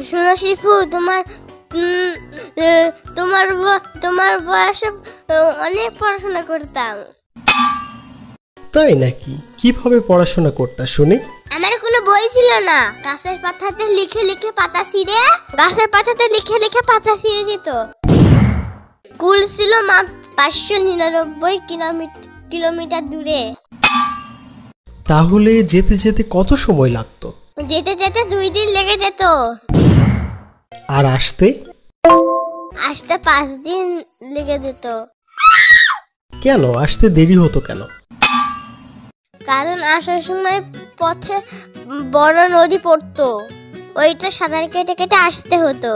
শোনো শিফু, তোমার তোমার তোমার বয়সে অনেক পড়াশোনা করতাম। তাই নাকি? কিভাবে পড়াশোনা করতা শুনি? আমার কোনো বই ছিল না, গাছের পাতাতে লিখে লিখে পাতা ছিঁড়ে যেত। স্কুল ছিল মাত্র 599 কিলোমিটার দূরে। তাহলে যেতে যেতে কত সময় লাগতো? যেতে যেতে 2 দিন লেগে যেত। আর আসতে? 5 দিন লেগে যেত। কেন আসতে দেরি হতো কেন? কারণ আসার সময় পথে বড় নদী পড়তো, ওইটা সাঁতার কেটে কেটে আসতে হতো।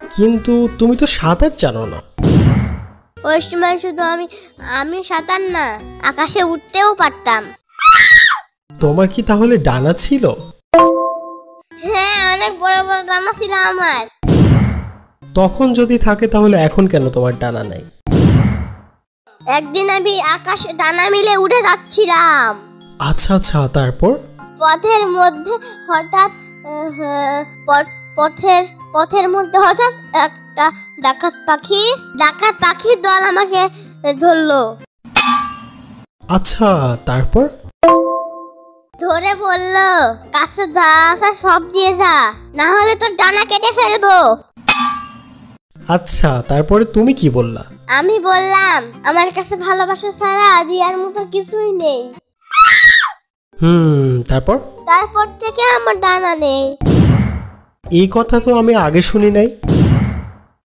কিন্তু তুমি তো সাঁতার জানো না। ওই সময় শুধু আমি সাঁতার না, আকাশে উঠতেও পারতাম। তোমার কি তাহলে ডানা ছিল? হ্যাঁ, অনেক বড় বড় ডানা ছিল আমার। তখন যদি থাকে তাহলে এখন কেন তোমার ডানা নাই? একদিন আমি আকাশে ডানা মিলে উড়ে যাচ্ছিলাম। আচ্ছা আচ্ছা, তারপর? পথের মধ্যে হঠাৎ একটা ডাকাত পাখির দল আমাকে ধরলো। আচ্ছা, তারপর? ধরে বললো, কাছে যা আছে সব দিয়ে যা, না হলে তোর ডানা কেটে ফেলবো। আচ্ছা, তারপরে তুমি কি বললা? আমি বললাম, আমার কাছে ভালোবাসা ছাড়া দেওয়ার মতো কিছুই নেই। তারপর থেকে আমার ডানা নেই। এই কথা তো আমি আগে শুনি নাই।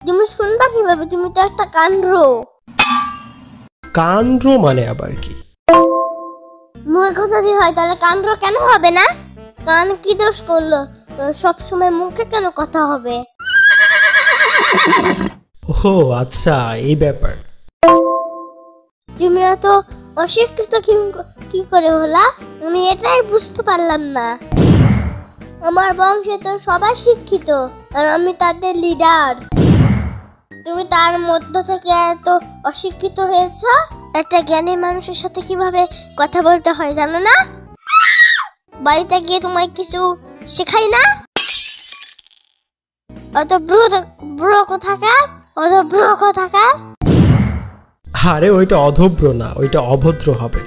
তুমি শুনবা কিভাবে? তুমি তো একটা কান্ড্রো। কান্ড্রো মানে আবার কি? মূর্খ যদি হয় তাহলে কান্ড্রো কেন হবে না? কান কি দোষ করলো? সব সময় মুখে কেন কথা হবে? ও আচ্ছা, এই ব্যাপার। তুমি তো অশিক্ষিত কি করে হলা? আমি এটাই বুঝতে পারলাম না। আমার বংশে তো সবাই শিক্ষিত, আর আমি তাদের লিডার। তুমি তার মধ্য থেকে এত অশিক্ষিত হয়েছ। একটা জ্ঞানী মানুষের সাথে কিভাবে কথা বলতে হয় জানো না? বাড়িতে গিয়ে তোমায় কিছু শেখাই না? অত ব্রো কোথাকার। আরে ওইটা অধব্র না, ওইটা অভদ্র হবে।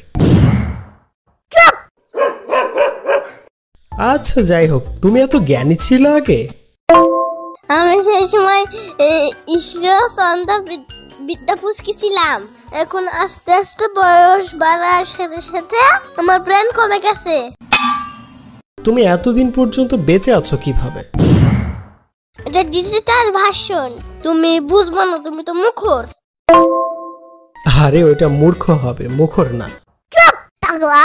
আচ্ছা যাই হোক, তুমি এত জ্ঞানী ছিল আগে? আমি সেই সময় ঈশ্বর সন্ধ্যা বিদ্যা পুষ্কিছিলাম। এখন আস্তে আস্তে বয়স বাড়ার সাথে সাথে আমার ব্রেন কমে গেছে। তুমি এতদিন পর্যন্ত বেঁচে আছো কিভাবে? এটা ডিজিটাল ভার্সন, তুমি বুঝবো না, তুমি তো মুখর। আরে ওইটা মূর্খ হবে, মুখর না। চুপ পাগলা।